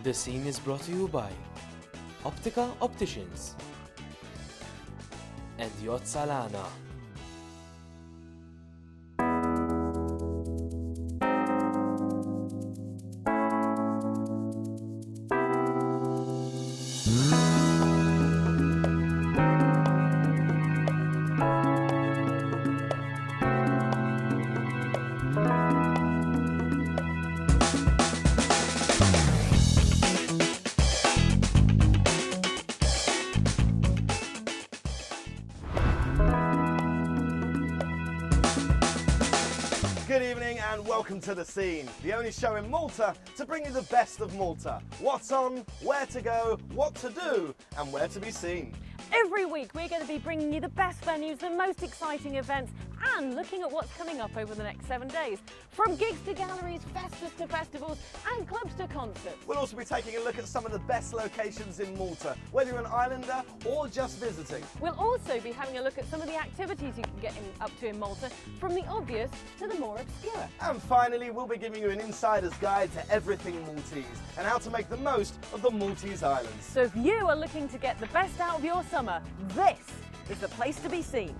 The scene is brought to you by Optica Opticians and Yacht Salana. Good evening and welcome to The Scene, the only show in Malta to bring you the best of Malta. What's on, where to go, what to do, and where to be seen. Every week we're going to be bringing you the best venues, the most exciting events, and looking at what's coming up over the next 7 days. From gigs to galleries, festas to festivals, and clubs to concerts. We'll also be taking a look at some of the best locations in Malta, whether you're an islander or just visiting. We'll also be having a look at some of the activities you can get up to in Malta, from the obvious to the more obscure. And finally, we'll be giving you an insider's guide to everything Maltese and how to make the most of the Maltese islands. So if you are looking to get the best out of your summer, this is the place to be seen.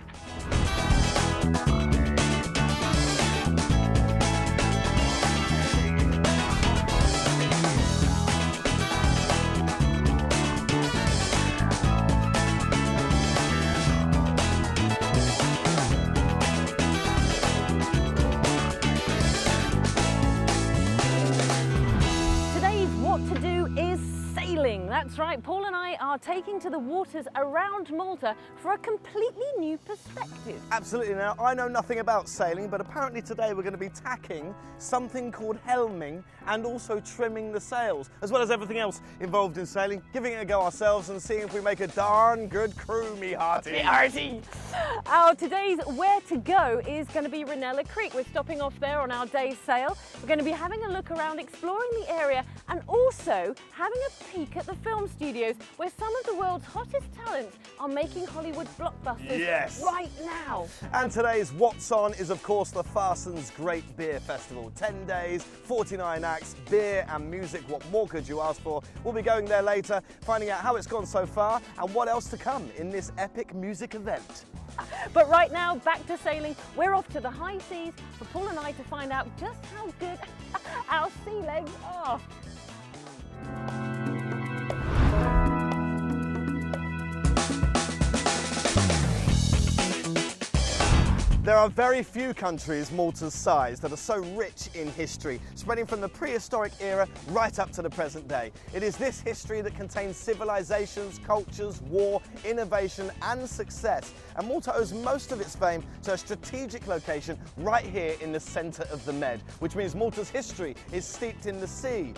Today's What to Do is sailing. That's right, Paul and I are taking to the waters around Malta for a completely new perspective. Absolutely. Now, I know nothing about sailing, but apparently today we're going to be tacking something called helming and also trimming the sails, as well as everything else involved in sailing, giving it a go ourselves and seeing if we make a darn good crew, me hearty. Our today's Where to Go is going to be Ranella Creek. We're stopping off there on our day's sail. We're going to be having a look around, exploring the area, and also having a peek at the film studios where some of the world's hottest talents are making Hollywood blockbusters right now. And today's What's On is, of course, the Farson's Great Beer Festival. 10 days, 49 acts, beer and music. What more could you ask for? We'll be going there later, finding out how it's gone so far and what else to come in this epic music event. But right now, back to sailing. We're off to the high seas for Paul and I to find out just how good our sea legs are. There are very few countries Malta's size that are so rich in history, spreading from the prehistoric era right up to the present day. It is this history that contains civilizations, cultures, war, innovation and success. And Malta owes most of its fame to a strategic location right here in the centre of the Med, which means Malta's history is steeped in the sea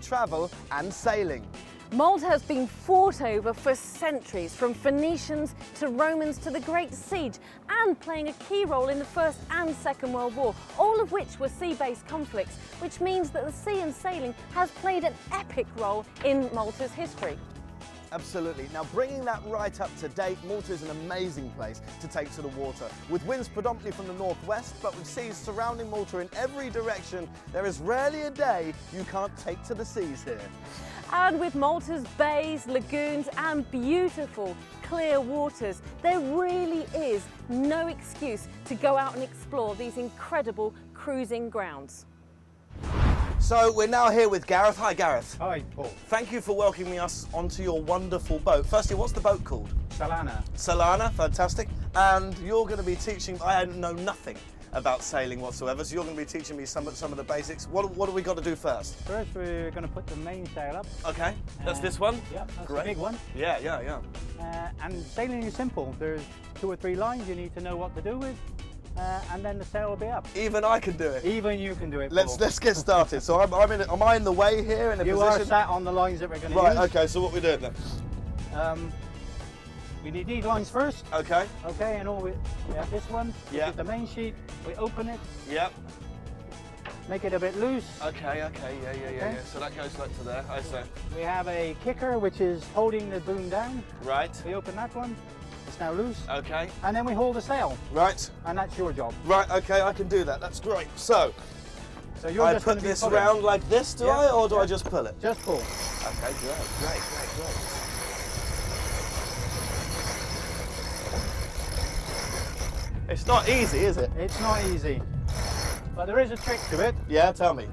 travel and sailing. Malta has been fought over for centuries, from Phoenicians to Romans to the Great Siege, and playing a key role in the First and Second World War, all of which were sea-based conflicts, which means that the sea and sailing has played an epic role in Malta's history. Absolutely. Now, bringing that right up to date, Malta is an amazing place to take to the water. With winds predominantly from the northwest, but with seas surrounding Malta in every direction, there is rarely a day you can't take to the seas here. And with Malta's bays, lagoons and beautiful clear waters, there really is no excuse to go out and explore these incredible cruising grounds. So we're now here with Gareth. Hi, Gareth. Hi, Paul. Thank you for welcoming us onto your wonderful boat. Firstly, what's the boat called? Salana. Salana, fantastic. And you're going to be teaching, I know nothing about sailing whatsoever, so you're going to be teaching me some of the basics. What do we got to do first? First, we're going to put the main sail up. Okay, that's this one? Yeah, that's Great. the big one. Yeah. And sailing is simple. There's 2 or 3 lines you need to know what to do with, and then the sail will be up. Even I can do it. Even you can do it, Let's Paul. get started. So am I in the way here in a You position? are sat on the lines that we're going to Right, use. okay, so what we doing then? We need these lines first. Okay. Okay, and we have this one. This Yeah. is the main sheet. We open it, Yep. make it a bit loose. Okay, yeah. So that goes like to there, I say. We have a kicker, which is holding the boom down. Right. We open that one. It's now loose. Okay. And then we hold the sail, Right. and that's your job. Right, okay, I can do that. That's great. So, So you're I just put gonna be this pulling. round like this, do Yeah, I? Or do yeah. I just pull it? Just pull. Okay, great. It's not easy, is it? It's not easy, but there is a trick to it. Yeah, tell me.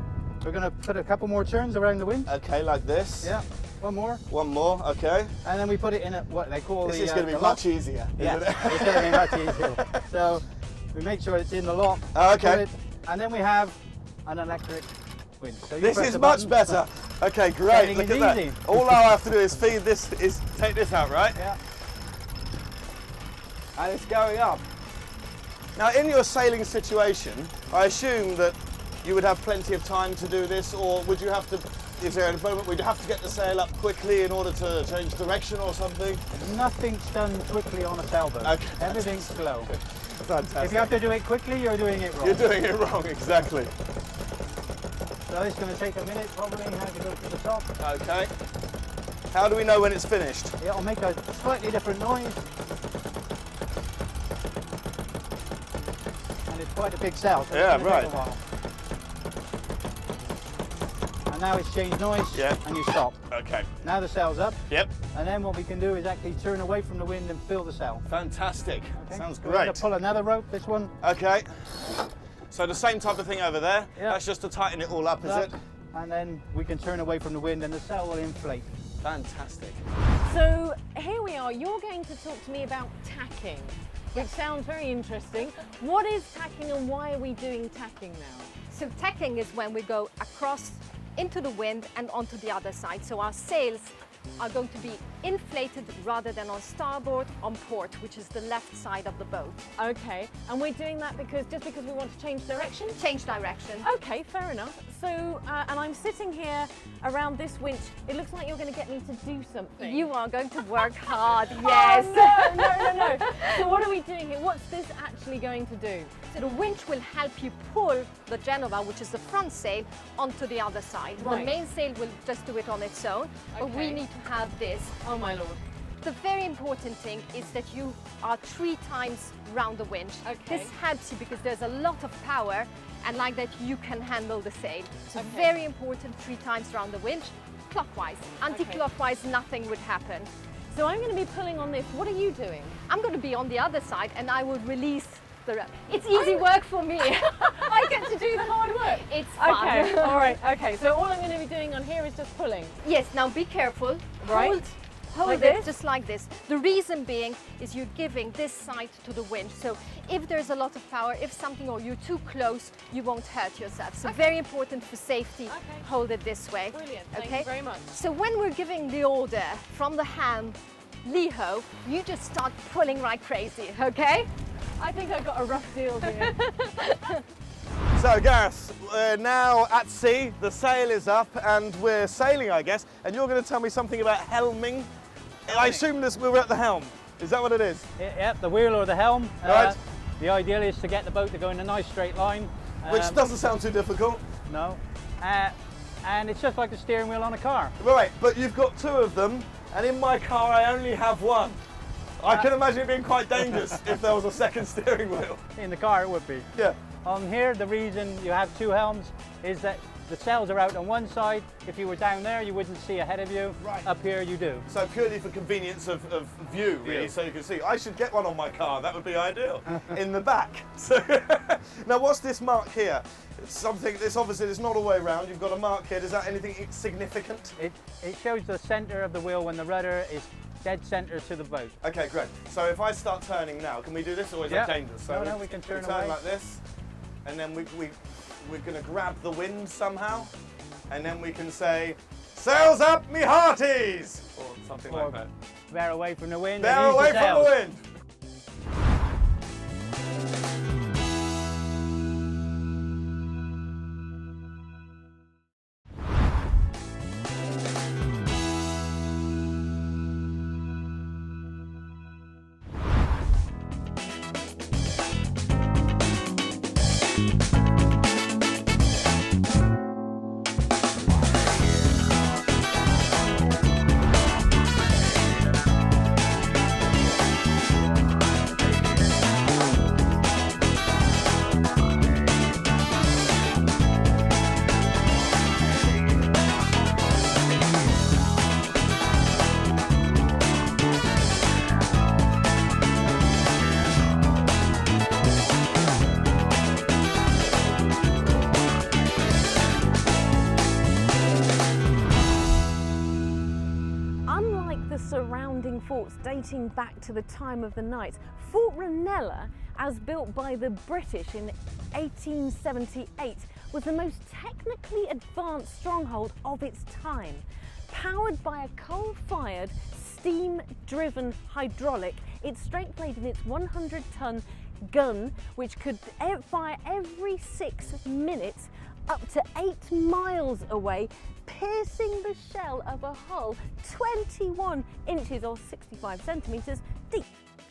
We're going to put a couple more turns around the winch. Okay, like this. Yeah, one more. One more, okay. And then we put it in a, what they call This the... is going to be the much lock. easier, Yeah, isn't it? it's going to be much easier. So we make sure it's in the lock. Oh, okay. put it, and then we have an electric winch. So you This press is the much button. better. Okay, great. Sailing Look is at easy. that. All I have to do is feed this, take this out, right? Yeah. And it's going up. Now, in your sailing situation, I assume that you would have plenty of time to do this, or would you have to, is there a moment where you'd have to get the sail up quickly in order to change direction or something? Nothing's done quickly on a sailboat. Okay. Everything's slow. Fantastic. If you have to do it quickly, you're doing it wrong. You're doing it wrong, exactly. So it's going to take a minute probably how to go to the top. Okay. How do we know when it's finished? It'll make a slightly different noise. And it's quite a big sail. So Yeah, it's gonna take right. a while. And now it's changed noise. Yeah. And you stop. Okay. Now the sail's up. Yep. And then what we can do is actually turn away from the wind and fill the sail. Fantastic. Okay? Sounds So we're going great. to pull another rope, this one. Okay. So the same type of thing over there. Yeah. That's just to tighten it all up, is Up, it? And then we can turn away from the wind and the sail will inflate. Fantastic. So here we are, you're going to talk to me about tacking, which sounds very interesting. What is tacking and why are we doing tacking now? So tacking is when we go across into the wind and onto the other side. So our sails are going to be inflated rather than on starboard, on port, which is the left side of the boat. Okay, and we're doing that because we want to change direction? Change direction. Okay, fair enough. So, and I'm sitting here around this winch. It looks like you're going to get me to do something. You are going to work hard, yes. Oh, no. So what are we doing here? What's this actually going to do? So the winch will help you pull the Genova, which is the front sail, onto the other side. Right. The main sail will just do it on its own, but we Okay. need to have this. Oh my lord. The very important thing is that you are 3 times round the winch. Okay. This helps you because there's a lot of power, and like that you can handle the sail. So Okay. very important, 3 times round the winch, clockwise. Anti-clockwise, nothing would happen. So I'm going to be pulling on this. What are you doing? I'm going to be on the other side and I will release the rope. It's easy work for me. I get to do the hard work. It's fun. Okay, all right, okay. So all I'm going to be doing on here is just pulling. Yes, now be careful. Right. Hold Like it this? just like this. The reason being is you're giving this side to the winch. So if there's a lot of power, if something or you're too close, you won't hurt yourself. So very important for safety, Okay. hold it this way. Brilliant, thank Okay? you very much. So when we're giving the order from the hand, Lee-ho, you just start pulling like crazy, okay? I think I got a rough deal here. So Gareth, we're now at sea, the sail is up and we're sailing, I guess, and you're going to tell me something about helming. I assume we're at the helm. Is that what it is? Yep, the wheel or the helm. Right. The ideal is to get the boat to go in a nice straight line. Which doesn't sound too difficult. No. And it's just like the steering wheel on a car. Right, but you've got 2 of them, and in my car I only have 1. I can imagine it being quite dangerous if there was a second steering wheel. In the car it would be. Yeah. On here, the reason you have 2 helms is that the sails are out on one side. If you were down there, you wouldn't see ahead of you. Right. Up here, you do. So purely for convenience of view, really, so you can see. I should get one on my car, that would be ideal. In the back. So now what's this mark here? It's something, this obviously is not all the way around, you've got a mark here, is that anything significant? It shows the center of the wheel when the rudder is dead center to the boat. Okay, great. So if I start turning now, can we do this or is that Yeah. dangerous? So No, we can turn turn away. like this, and then we're going to grab the wind somehow, and then we can say, sails up, me hearties! Or something Or like that. bear away from the wind. Bear and ease away the from the sails. wind! surrounding forts dating back to the time of the Knights. Fort Ranella, as built by the British in 1878, was the most technically advanced stronghold of its time. Powered by a coal-fired, steam-driven hydraulic, its strength laid in its 100-ton gun, which could fire every 6 minutes up to 8 miles away, piercing the shell of a hull 21 inches or 65 centimetres deep.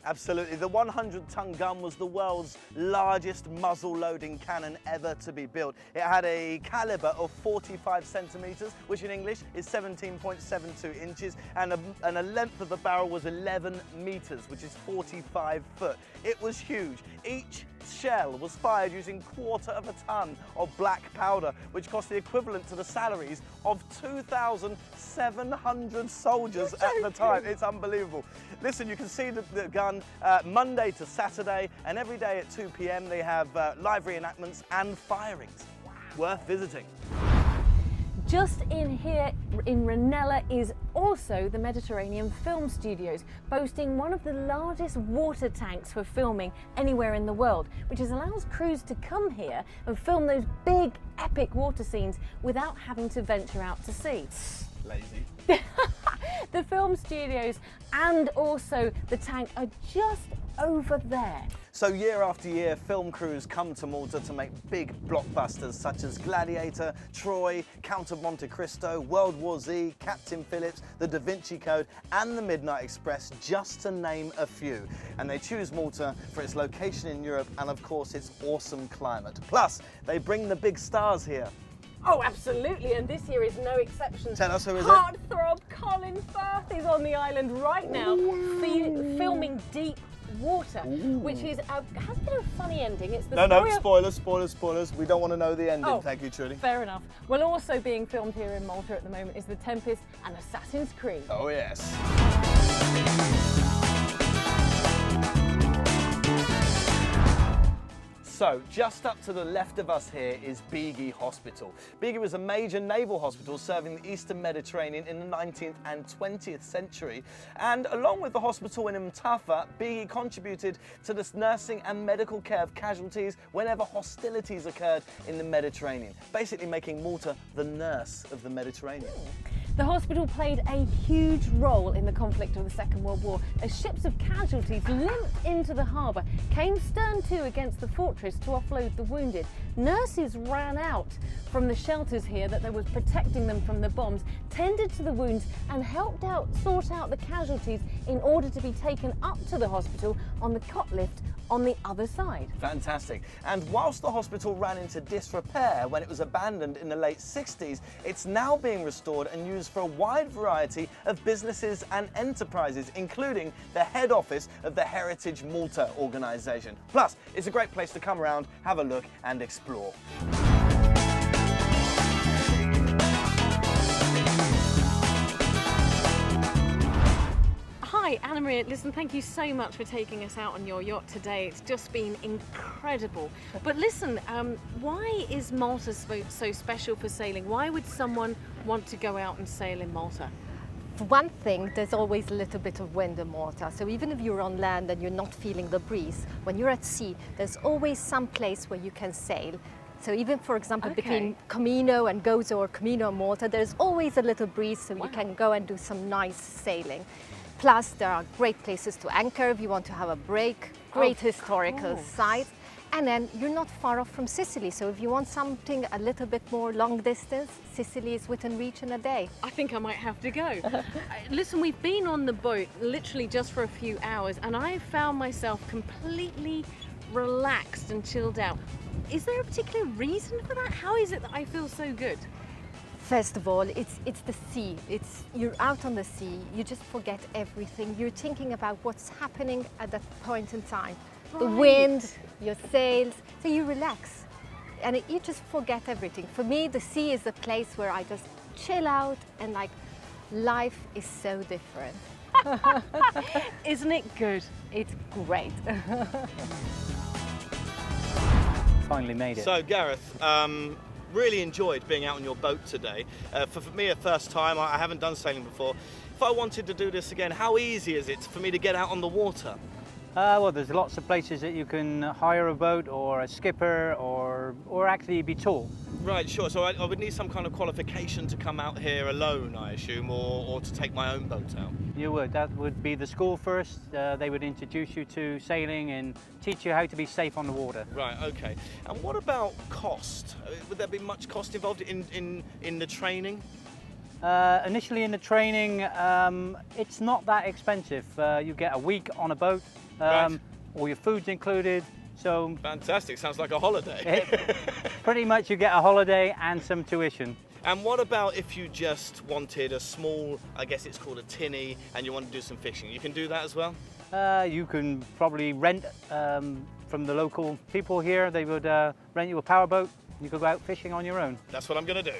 Absolutely. The 100-ton gun was the world's largest muzzle-loading cannon ever to be built. It had a caliber of 45 centimetres, which in English is 17.72 inches, and a length of the barrel was 11 metres, which is 45 foot. It was huge. Each shell was fired using 1/4 of a ton of black powder, which cost the equivalent to the salaries of 2,700 soldiers at the time. It's unbelievable. Listen, you can see the gun Monday to Saturday, and every day at 2 p.m. they have live reenactments and firings. Wow. Worth visiting. Just in here in Ranella is also the Mediterranean Film Studios, boasting one of the largest water tanks for filming anywhere in the world, which allows crews to come here and film those big, epic water scenes without having to venture out to sea. Lazy. The film studios and also the tank are just over there. So year after year, film crews come to Malta to make big blockbusters such as Gladiator, Troy, Count of Monte Cristo, World War Z, Captain Phillips, The Da Vinci Code and The Midnight Express, just to name a few. And they choose Malta for its location in Europe and of course its awesome climate. Plus, they bring the big stars here. Oh, absolutely, and this year is no exception. Tell us who is it? Heartthrob Colin Firth is on the island right now, filming Deep Water, which is has been a funny ending. It's the spoilers. We don't want to know the ending. Oh, thank you, Trudy. Fair enough. Well, also being filmed here in Malta at the moment is The Tempest and Assassin's Creed. Oh yes. So, just up to the left of us here is Bigi Hospital. Bigi was a major naval hospital serving the Eastern Mediterranean in the 19th and 20th century. And along with the hospital in Mtafa, Bigi contributed to the nursing and medical care of casualties whenever hostilities occurred in the Mediterranean, basically making Malta the nurse of the Mediterranean. The hospital played a huge role in the conflict of the Second World War, as ships of casualties limped into the harbour, came stern to against the fortress to offload the wounded. Nurses ran out from the shelters here that was protecting them from the bombs, tended to the wounds and helped sort out the casualties in order to be taken up to the hospital on the cot lift on the other side. Fantastic. And whilst the hospital ran into disrepair when it was abandoned in the late 60s, it's now being restored and used for a wide variety of businesses and enterprises, including the head office of the Heritage Malta organisation. Plus, it's a great place to come around, have a look and explore. Hi, Anna Maria. Listen, thank you so much for taking us out on your yacht today. It's just been incredible. But listen, why is Malta so special for sailing? Why would someone want to go out and sail in Malta? For one thing, there's always a little bit of wind in Malta. So even if you're on land and you're not feeling the breeze, when you're at sea, there's always some place where you can sail. So even, for example, between Comino and Gozo or Comino and Malta, there's always a little breeze, so you can go and do some nice sailing. Plus, there are great places to anchor if you want to have a break, great historical sites. And then you're not far off from Sicily, so if you want something a little bit more long distance, Sicily is within reach in a day. I think I might have to go. Listen, we've been on the boat literally just for a few hours and I found myself completely relaxed and chilled out. Is there a particular reason for that? How is it that I feel so good? First of all, it's the sea. You're out on the sea, you just forget everything. You're thinking about what's happening at that point in time. The wind, your sails, so you relax and you just forget everything. For me, the sea is the place where I just chill out and like life is so different. Isn't it good? It's great. Finally made it. So Gareth, really enjoyed being out on your boat today. For me, a first time, I haven't done sailing before. If I wanted to do this again, how easy is it for me to get out on the water? Well, there's lots of places that you can hire a boat or a skipper or actually be taught. Right, sure. So I would need some kind of qualification to come out here alone, I assume, or to take my own boat out. You would. That would be the school first. They would introduce you to sailing and teach you how to be safe on the water. Right, okay. And what about cost? Would there be much cost involved in the training? Initially in the training, it's not that expensive. You get a week on a boat, Right. all your food's included. So Fantastic, sounds like a holiday. pretty much you get a holiday and some tuition. And what about if you just wanted a small, I guess it's called a tinny, and you want to do some fishing? You can do that as well? You can probably rent from the local people here. They would rent you a powerboat. You could go out fishing on your own. That's what I'm going to do.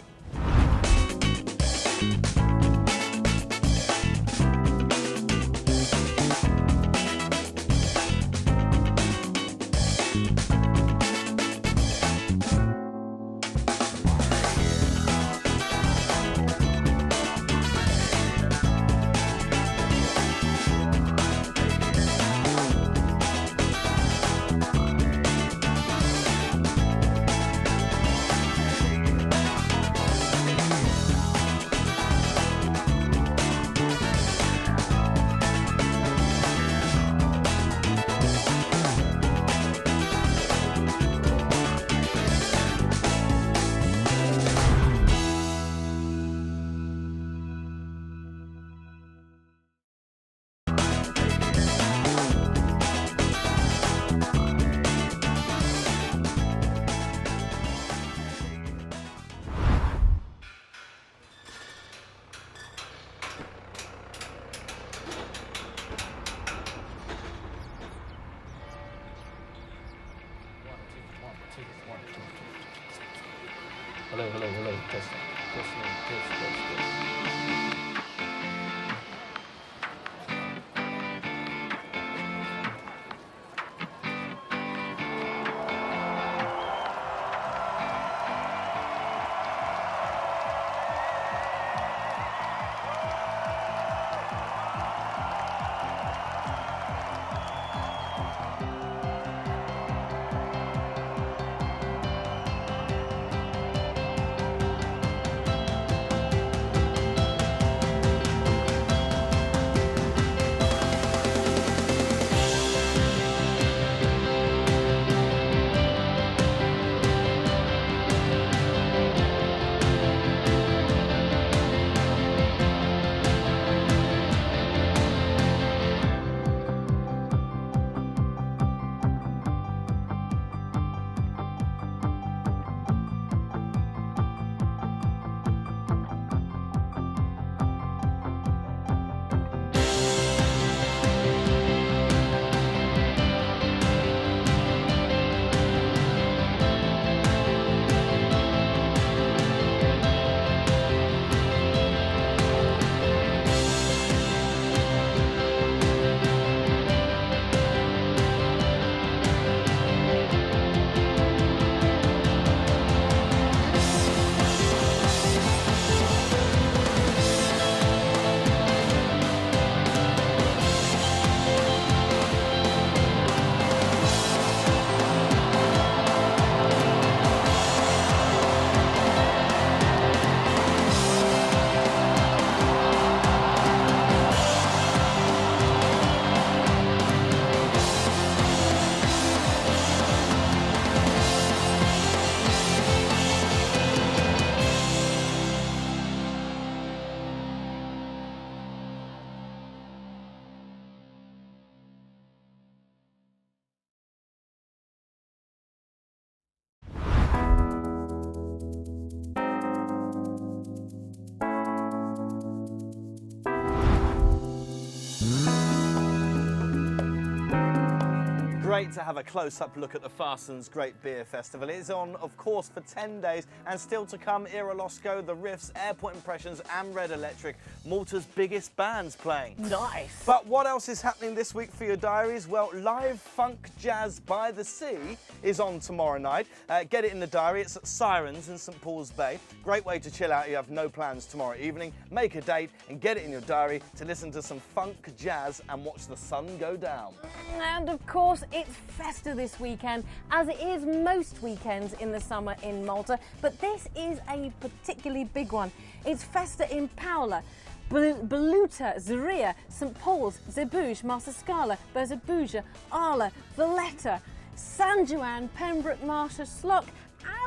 great to have a close-up look at the Fastens Great Beer Festival. It is on, of course, for 10 days, and still to come, Era Losco, The Riffs, Airport Impressions and Red Electric, Malta's biggest bands playing. Nice. But what else is happening this week for your diaries? Well, live funk jazz by the sea is on tomorrow night. Get it in the diary. It's at Sirens in St Paul's Bay. Great way to chill out. You have no plans tomorrow evening. Make a date and get it in your diary to listen to some funk jazz and watch the sun go down. And of course, it's Festa this weekend, as it is most weekends in the summer in Malta. But this is a particularly big one. It's Festa in Paola, Beluta, Zaria, St Paul's, Zebuj, Marsascala, Berzabuja, Arla, Valletta, San Juan, Pembroke, Marcia, Slock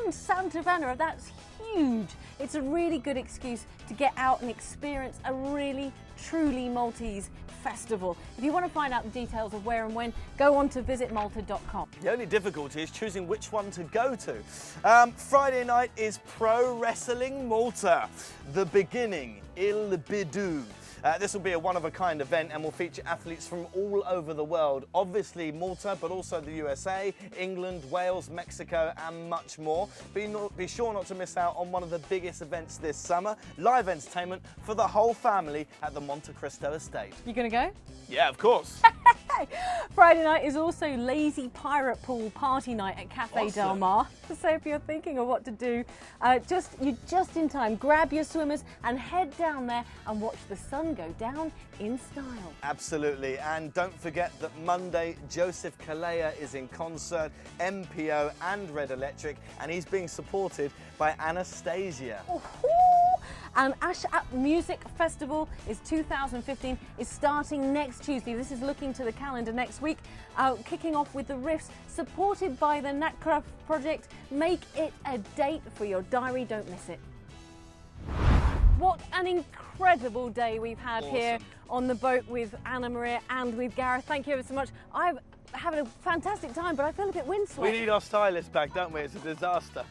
and Santa Venera. That's huge. It's a really good excuse to get out and experience a really, truly Maltese festival. If you want to find out the details of where and when, go on to visitmalta.com. The only difficulty is choosing which one to go to. Friday night is Pro Wrestling Malta, The Beginning, Il Bidou. This will be a one-of-a-kind event and will feature athletes from all over the world. Obviously Malta, but also the USA, England, Wales, Mexico and much more. Be sure not to miss out on one of the biggest events this summer, live entertainment for the whole family at the Monte Cristo estate. You gonna go? Yeah, of course. Friday night is also Lazy Pirate Pool Party Night at Cafe Del Awesome. Mar. So if you're thinking of what to do, you're just in time. Grab your swimmers and head down there and watch the sun go down in style. Absolutely, and don't forget that Monday, Joseph Kalea is in concert, MPO and Red Electric, and he's being supported by Anastasia. And Ash Up Music Festival is 2015 is starting next Tuesday. This is looking to the calendar next week, kicking off with the Riffs, supported by the Natcraft Project. Make it a date for your diary, don't miss it. What an incredible day we've had here on the boat with Anna Maria and with Gareth. Thank you ever so much. I'm having a fantastic time, but I feel a bit windswept. We need our stylist back, don't we? It's a disaster.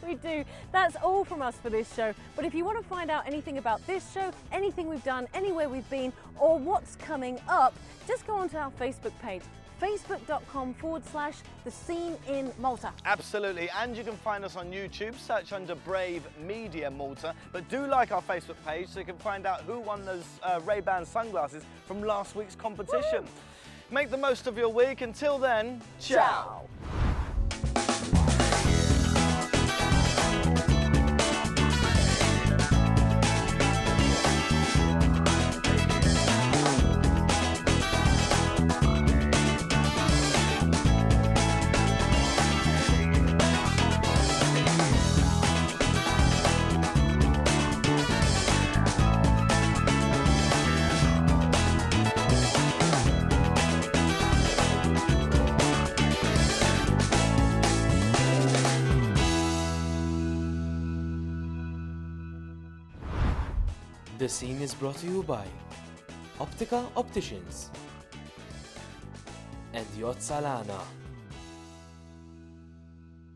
We do. That's all from us for this show. But if you want to find out anything about this show, anything we've done, anywhere we've been, or what's coming up, just go onto our Facebook page, facebook.com/The Scene in Malta. Absolutely, and you can find us on YouTube, search under Brave Media Malta, but do like our Facebook page so you can find out who won those Ray-Ban sunglasses from last week's competition. Woo! Make the most of your week. Until then, ciao. The scene is brought to you by Optica Opticians and Yacht Salana.